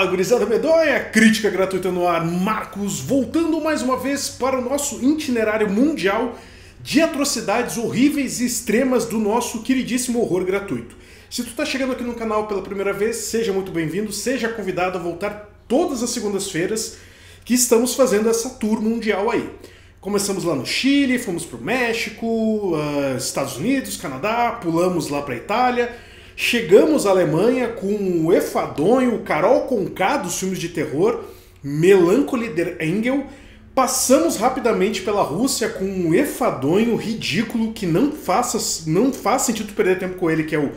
Fala, gurizada medonha! Crítica gratuita no ar. Marcos voltando mais uma vez para o nosso itinerário mundial de atrocidades horríveis e extremas do nosso queridíssimo horror gratuito. Se tu tá chegando aqui no canal pela primeira vez, seja muito bem-vindo, seja convidado a voltar todas as segundas-feiras que estamos fazendo essa tour mundial aí. Começamos lá no Chile, fomos pro México, Estados Unidos, Canadá, pulamos lá pra Itália. Chegamos à Alemanha com o Enfadonho, o Carol Conká dos filmes de terror, Melancholy der Engel. Passamos rapidamente pela Rússia com um Enfadonho ridículo que não faz sentido perder tempo com ele, que é o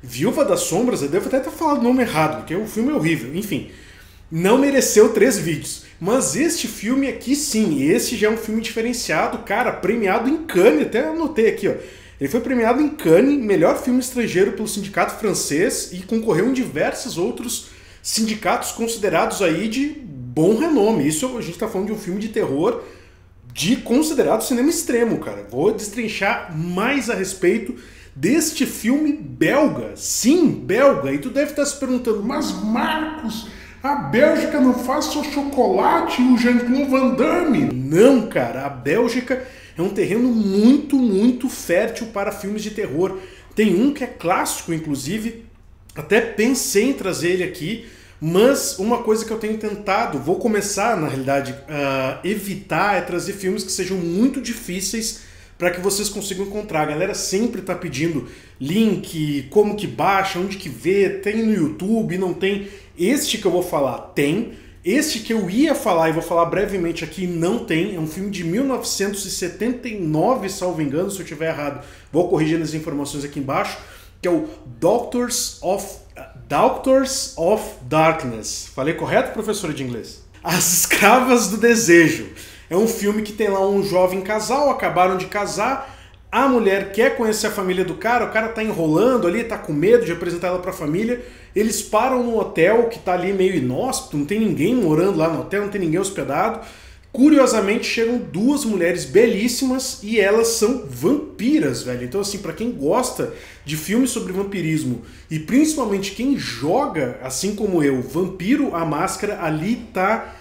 Viúva das Sombras. Eu devo até ter falado o nome errado, porque o filme é horrível. Enfim, não mereceu 3 vídeos. Mas este filme aqui sim, esse já é um filme diferenciado, cara, premiado em Cannes, até anotei aqui, ó. Ele foi premiado em Cannes, melhor filme estrangeiro pelo sindicato francês e concorreu em diversos outros sindicatos considerados aí de bom renome. Isso a gente tá falando de um filme de terror de considerado cinema extremo, cara. Vou destrinchar mais a respeito deste filme belga. Sim, belga. E tu deve estar se perguntando, mas Marcos, a Bélgica não faz só chocolate e o Jean-Claude Van Damme? Não, cara. A Bélgica é um terreno muito fértil para filmes de terror. Tem um que é clássico, inclusive, até pensei em trazer ele aqui, mas uma coisa que eu tenho tentado, vou começar, na realidade, a evitar é trazer filmes que sejam muito difíceis para que vocês consigam encontrar. A galera sempre está pedindo link, como que baixa, onde que vê, tem no YouTube, não tem. Este que eu vou falar tem. Este que eu ia falar e vou falar brevemente aqui não tem, é um filme de 1979, salvo engano, se eu estiver errado, vou corrigir as informações aqui embaixo, que é o Doctors of Darkness. Falei correto, professora de inglês? As Escravas do Desejo. É um filme que tem lá um jovem casal, acabaram de casar, a mulher quer conhecer a família do cara, o cara tá enrolando ali, tá com medo de apresentar ela pra família. Eles param no hotel que tá ali meio inóspito, não tem ninguém morando lá no hotel, não tem ninguém hospedado. Curiosamente chegam 2 mulheres belíssimas e elas são vampiras, velho. Então assim, pra quem gosta de filmes sobre vampirismo e principalmente quem joga, assim como eu, Vampiro: A Máscara, ali tá...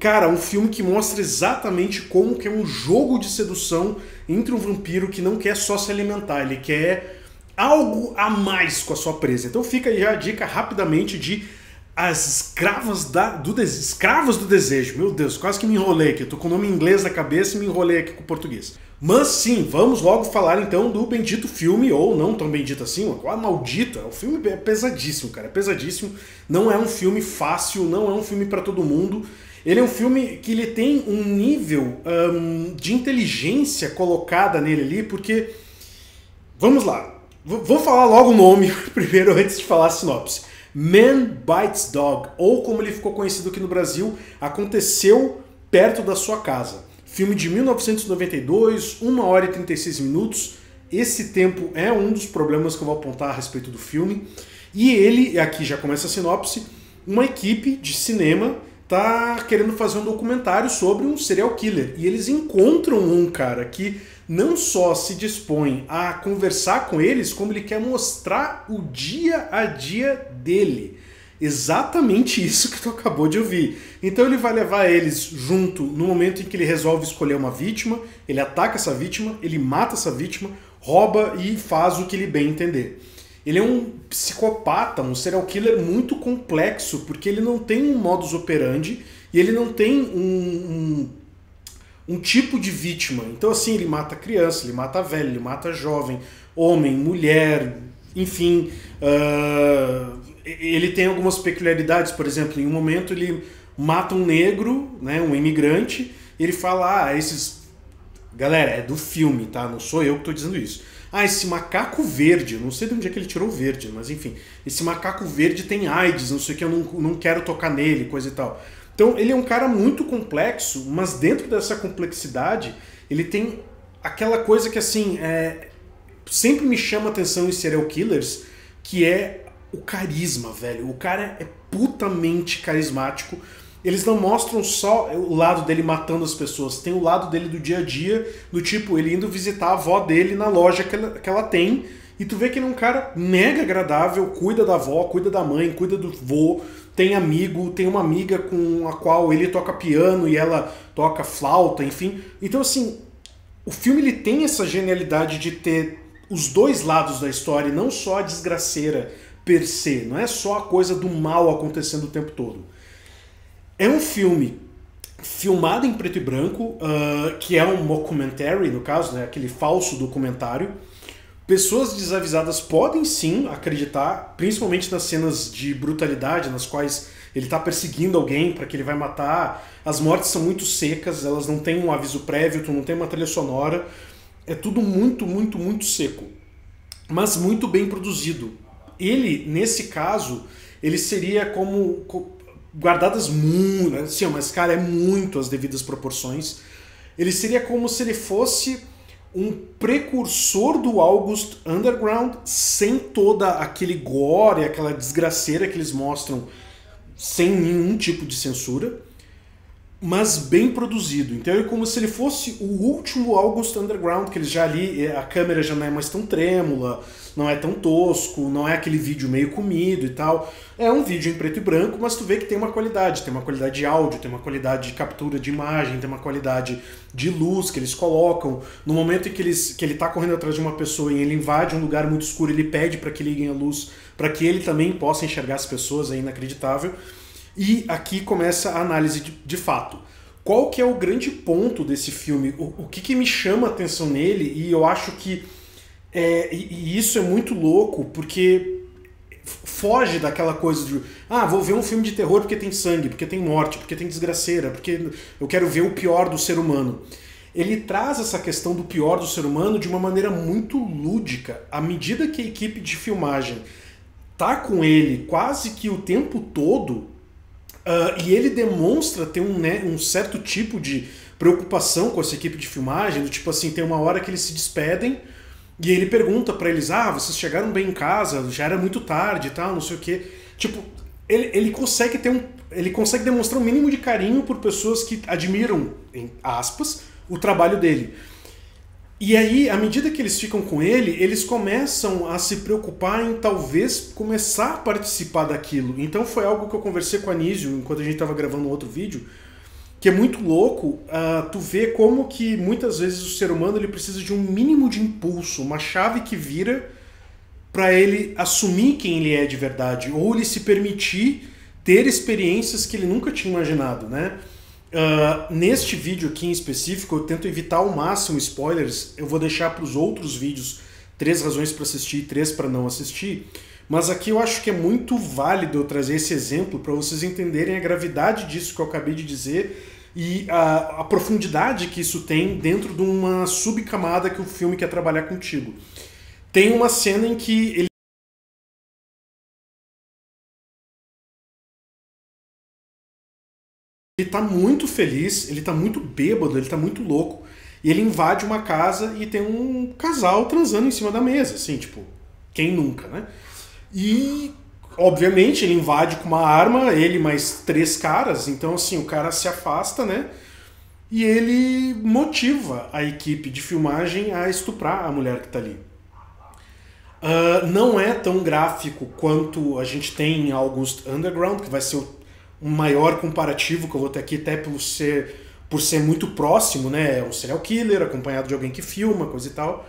Cara, um filme que mostra exatamente como que é um jogo de sedução entre um vampiro que não quer só se alimentar, ele quer algo a mais com a sua presa. Então fica aí já a dica rapidamente de As Escravas do Desejo. Meu Deus, quase que me enrolei aqui. Eu tô com o nome em inglês na cabeça e me enrolei aqui com o português. Mas sim, vamos logo falar então do bendito filme, ou não tão bendito assim, quase maldito. O filme é pesadíssimo, cara, é pesadíssimo. Não é um filme fácil, não é um filme pra todo mundo. Ele é um filme que ele tem um nível de inteligência colocada nele ali, porque... Vamos lá. Vou falar logo o nome primeiro antes de falar a sinopse. Man Bites Dog, ou como ele ficou conhecido aqui no Brasil, Aconteceu Perto da Sua Casa. Filme de 1992, 1 hora e 36 minutos. Esse tempo é um dos problemas que eu vou apontar a respeito do filme. E ele, aqui já começa a sinopse, uma equipe de cinema tá querendo fazer um documentário sobre um serial killer. E eles encontram um cara que não só se dispõe a conversar com eles, como ele quer mostrar o dia a dia dele. Exatamente isso que tu acabou de ouvir. Então ele vai levar eles junto no momento em que ele resolve escolher uma vítima, ele ataca essa vítima, ele mata essa vítima, rouba e faz o que ele bem entender. Ele é um psicopata, um serial killer muito complexo, porque ele não tem um modus operandi e ele não tem um tipo de vítima. Então assim, ele mata criança, ele mata velho, ele mata jovem, homem, mulher, enfim. Ele tem algumas peculiaridades, por exemplo, em um momento ele mata um negro, né, um imigrante, e ele fala, Galera, é do filme, tá? Não sou eu que tô dizendo isso. Esse macaco verde, não sei de onde é que ele tirou o verde, mas enfim, esse macaco verde tem AIDS, não sei o que, eu não quero tocar nele, coisa e tal. Então ele é um cara muito complexo, mas dentro dessa complexidade, ele tem aquela coisa que assim, sempre me chama atenção em serial killers, que é o carisma, velho. O cara é putamente carismático. Eles não mostram só o lado dele matando as pessoas, tem o lado dele do dia a dia, do tipo, ele indo visitar a avó dele na loja que ela tem, e tu vê que ele é um cara mega agradável, cuida da avó, cuida da mãe, cuida do vô, tem amigo, tem uma amiga com a qual ele toca piano e ela toca flauta, enfim. Então, assim, o filme ele tem essa genialidade de ter os dois lados da história, e não só a desgraceira per se, não é só a coisa do mal acontecendo o tempo todo. É um filme filmado em preto e branco, que é um mockumentary, no caso, né, aquele falso documentário. Pessoas desavisadas podem sim acreditar, principalmente nas cenas de brutalidade, nas quais ele está perseguindo alguém para que ele vai matar. As mortes são muito secas, elas não têm um aviso prévio, tu não tem uma trilha sonora. É tudo muito, muito, muito seco, mas muito bem produzido. Ele, nesse caso, ele seria como guardadas muito, assim, mas cara, é muito as devidas proporções. Ele seria como se ele fosse um precursor do August Underground, sem toda aquele gore, aquela desgraceira que eles mostram, sem nenhum tipo de censura, mas bem produzido. Então é como se ele fosse o último August Underground, que eles já ali, a câmera já não é mais tão trêmula, não é tão tosco, não é aquele vídeo meio comido e tal. É um vídeo em preto e branco, mas tu vê que tem uma qualidade de áudio, tem uma qualidade de captura de imagem, tem uma qualidade de luz que eles colocam. No momento em que ele tá correndo atrás de uma pessoa e ele invade um lugar muito escuro, ele pede para que liguem a luz, para que ele também possa enxergar as pessoas, é inacreditável. E aqui começa a análise de fato. Qual que é o grande ponto desse filme? O que me chama a atenção nele, e eu acho que e isso é muito louco, porque foge daquela coisa de vou ver um filme de terror porque tem sangue, porque tem morte, porque tem desgraceira, porque eu quero ver o pior do ser humano. Ele traz essa questão do pior do ser humano de uma maneira muito lúdica. À medida que a equipe de filmagem tá com ele quase que o tempo todo, e ele demonstra ter um certo tipo de preocupação com essa equipe de filmagem, do tipo assim, tem uma hora que eles se despedem e ele pergunta pra eles, vocês chegaram bem em casa, já era muito tarde e tal, não sei o quê. Tipo, ele consegue ele consegue demonstrar um mínimo de carinho por pessoas que admiram, em aspas, o trabalho dele. E aí, à medida que eles ficam com ele, eles começam a se preocupar em talvez começar a participar daquilo. Então foi algo que eu conversei com a Anísio enquanto a gente estava gravando um outro vídeo, que é muito louco tu ver como que muitas vezes o ser humano ele precisa de um mínimo de impulso, uma chave que vira para ele assumir quem ele é de verdade, ou ele se permitir ter experiências que ele nunca tinha imaginado, né? Neste vídeo aqui em específico eu tento evitar ao máximo spoilers. Eu vou deixar para os outros vídeos 3 razões para assistir e 3 para não assistir, mas aqui eu acho que é muito válido eu trazer esse exemplo para vocês entenderem a gravidade disso que eu acabei de dizer e a profundidade que isso tem dentro de uma subcamada que o filme quer trabalhar contigo. Tem uma cena em que ele tá muito feliz, ele tá muito bêbado, ele tá muito louco, e ele invade uma casa e tem um casal transando em cima da mesa, assim, tipo, quem nunca, né? E, obviamente, ele invade com uma arma, ele mais 3 caras, então, assim, o cara se afasta, né? E ele motiva a equipe de filmagem a estuprar a mulher que tá ali. Não é tão gráfico quanto a gente tem em August Underground, que vai ser um maior comparativo que eu vou ter aqui até por ser muito próximo, né? É um serial killer acompanhado de alguém que filma, coisa e tal.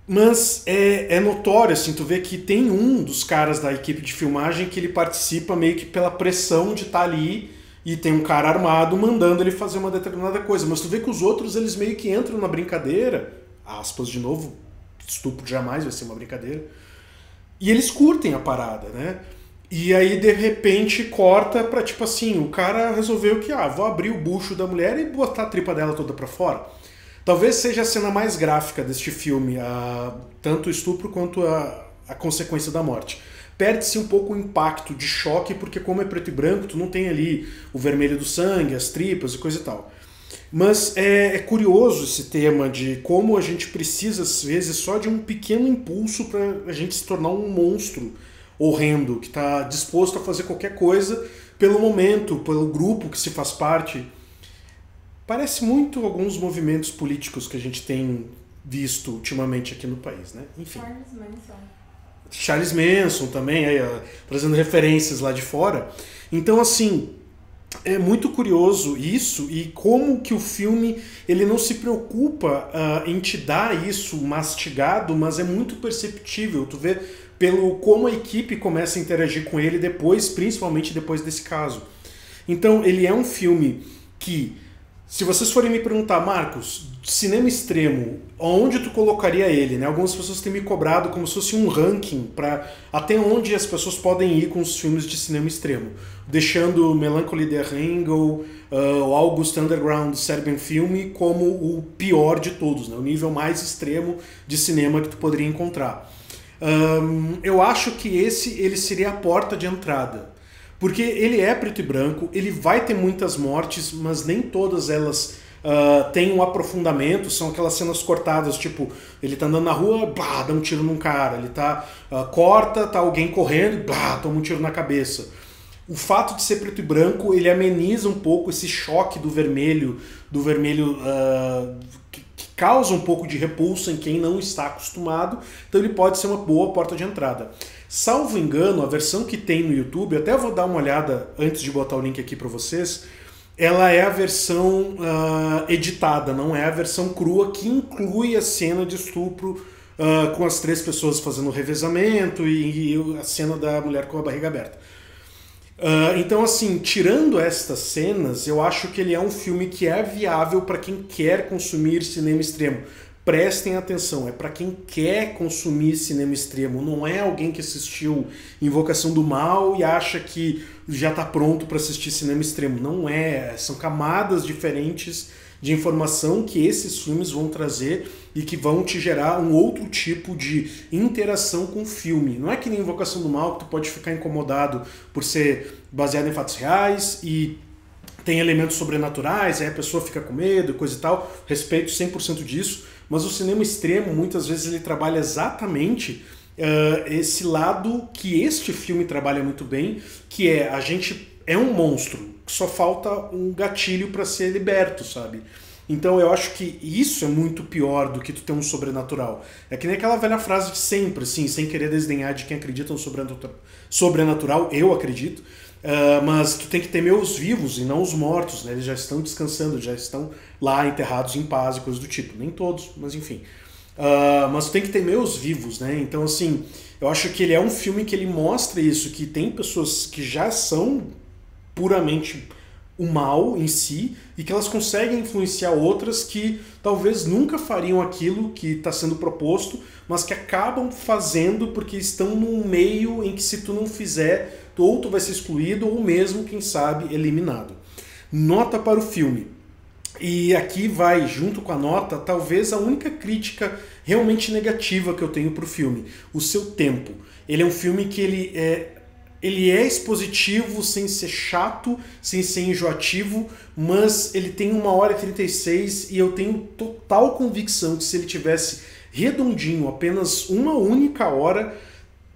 Mas é notório, assim, tu vê que tem um dos caras da equipe de filmagem que ele participa meio que pela pressão de estar ali e tem um cara armado mandando ele fazer uma determinada coisa. Mas tu vê que os outros, eles meio que entram na brincadeira, aspas de novo, estupro jamais vai ser uma brincadeira, e eles curtem a parada, né? E aí, de repente, corta pra, tipo assim, o cara resolveu que, vou abrir o bucho da mulher e botar a tripa dela toda pra fora. Talvez seja a cena mais gráfica deste filme, tanto o estupro quanto a consequência da morte. Perde-se um pouco o impacto de choque, porque como é preto e branco, tu não tem ali o vermelho do sangue, as tripas e coisa e tal. Mas é curioso esse tema de como a gente precisa, às vezes, só de um pequeno impulso pra a gente se tornar um monstro horrendo, que está disposto a fazer qualquer coisa pelo momento, pelo grupo que se faz parte. Parece muito alguns movimentos políticos que a gente tem visto ultimamente aqui no país, né? Enfim. Charles Manson também, aí, ó, trazendo referências lá de fora. Então, assim, é muito curioso isso e como que o filme ele não se preocupa em te dar isso mastigado, mas é muito perceptível. Tu vê pelo como a equipe começa a interagir com ele depois, principalmente depois desse caso. Então, ele é um filme que, se vocês forem me perguntar, Marcos, cinema extremo, onde tu colocaria ele? Né? Algumas pessoas têm me cobrado como se fosse um ranking para até onde as pessoas podem ir com os filmes de cinema extremo, deixando Melancholy the Angle, o August Underground Serbian Film como o pior de todos, né? O nível mais extremo de cinema que tu poderia encontrar. Eu acho que ele seria a porta de entrada. Porque ele é preto e branco, ele vai ter muitas mortes, mas nem todas elas têm um aprofundamento, são aquelas cenas cortadas, tipo, ele tá andando na rua, blá, dá um tiro num cara, ele corta, tá alguém correndo, blá, toma um tiro na cabeça. O fato de ser preto e branco, ele ameniza um pouco esse choque do vermelho que causa um pouco de repulsa em quem não está acostumado, então ele pode ser uma boa porta de entrada. Salvo engano, a versão que tem no YouTube, até vou dar uma olhada antes de botar o link aqui para vocês, ela é a versão editada, não é a versão crua, que inclui a cena de estupro com as 3 pessoas fazendo o revezamento e a cena da mulher com a barriga aberta. Então, assim, tirando estas cenas, eu acho que ele é um filme que é viável para quem quer consumir cinema extremo. Prestem atenção, é para quem quer consumir cinema extremo, não é alguém que assistiu Invocação do Mal e acha que já está pronto para assistir cinema extremo. Não é, são camadas diferentes de informação que esses filmes vão trazer e que vão te gerar um outro tipo de interação com o filme. Não é que nem Invocação do Mal, que tu pode ficar incomodado por ser baseado em fatos reais e tem elementos sobrenaturais, aí a pessoa fica com medo, coisa e tal. Respeito 100% disso, mas o cinema extremo, muitas vezes, ele trabalha exatamente esse lado que este filme trabalha muito bem, que é a gente é um monstro, que só falta um gatilho para ser liberto, sabe? Então eu acho que isso é muito pior do que tu ter um sobrenatural. É que nem aquela velha frase de sempre, assim, sem querer desdenhar de quem acredita no sobrenatural, eu acredito, mas tu tem que temer os vivos e não os mortos, né? Eles já estão descansando, já estão lá enterrados em paz e coisas do tipo. Nem todos, mas enfim. Mas tu tem que temer os vivos, né? Então, assim, eu acho que ele é um filme que ele mostra isso, que tem pessoas que já são puramente o mal em si e que elas conseguem influenciar outras que talvez nunca fariam aquilo que está sendo proposto, mas que acabam fazendo porque estão num meio em que se tu não fizer, ou tu vai ser excluído ou mesmo, quem sabe, eliminado. Nota para o filme. E aqui vai, junto com a nota, talvez a única crítica realmente negativa que eu tenho para o filme. O seu tempo. Ele é um filme que ele é expositivo sem ser chato, sem ser enjoativo, mas ele tem 1h36 e eu tenho total convicção que se ele tivesse redondinho, apenas uma única hora,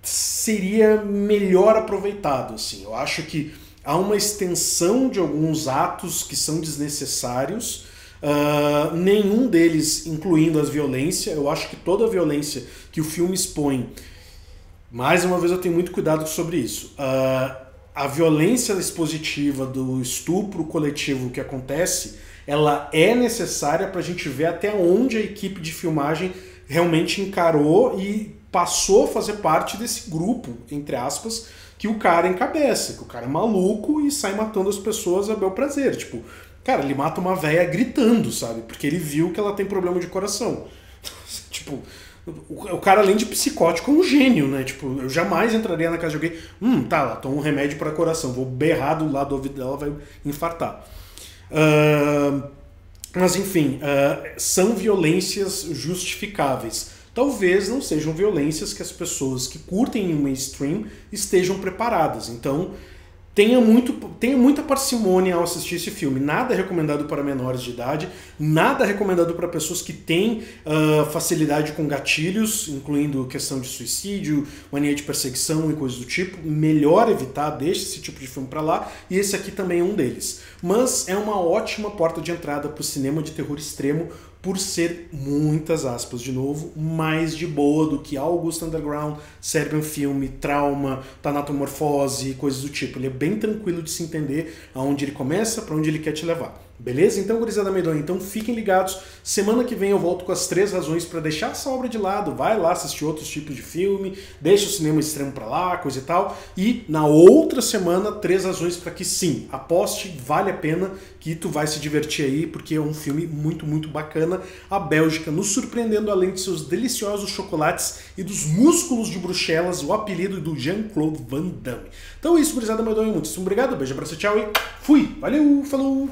seria melhor aproveitado. Assim. Eu acho que há uma extensão de alguns atos que são desnecessários, nenhum deles incluindo as violências. Eu acho que toda a violência que o filme expõe, mais uma vez eu tenho muito cuidado sobre isso. A violência expositiva do estupro coletivo que acontece, ela é necessária para a gente ver até onde a equipe de filmagem realmente encarou e passou a fazer parte desse grupo, entre aspas, que o cara encabeça, que o cara é maluco e sai matando as pessoas a bel prazer. Tipo, cara, ele mata uma véia gritando, sabe? Porque ele viu que ela tem problema de coração. Tipo, o cara, além de psicótico, é um gênio, né? Tipo, eu jamais entraria na casa de alguém, tá, ela toma um remédio para coração, vou berrar do lado do ouvido dela, vai infartar. Mas enfim, são violências justificáveis. Talvez não sejam violências que as pessoas que curtem o mainstream estejam preparadas. Então, tenha muita parcimônia ao assistir esse filme. Nada é recomendado para menores de idade, nada é recomendado para pessoas que têm facilidade com gatilhos, incluindo questão de suicídio, mania de perseguição e coisas do tipo. Melhor evitar, deixe esse tipo de filme para lá, e esse aqui também é um deles. Mas é uma ótima porta de entrada para o cinema de terror extremo, por ser, muitas aspas de novo, mais de boa do que August Underground, Serbian Film, Trauma, Tanatomorfose e coisas do tipo. Ele é bem tranquilo de se entender aonde ele começa, para onde ele quer te levar. Beleza? Então, gurizada medonha, então fiquem ligados. Semana que vem eu volto com as 3 razões para deixar essa obra de lado. Vai lá assistir outros tipos de filme, deixa o cinema extremo para lá, coisa e tal. E na outra semana, 3 razões para que sim, aposte, vale a pena, que tu vai se divertir aí, porque é um filme muito, muito bacana. A Bélgica nos surpreendendo além de seus deliciosos chocolates e dos músculos de Bruxelas, o apelido do Jean-Claude Van Damme. Então é isso, gurizada medonha. Muito obrigado, beijo, abraço, tchau e fui! Valeu, falou!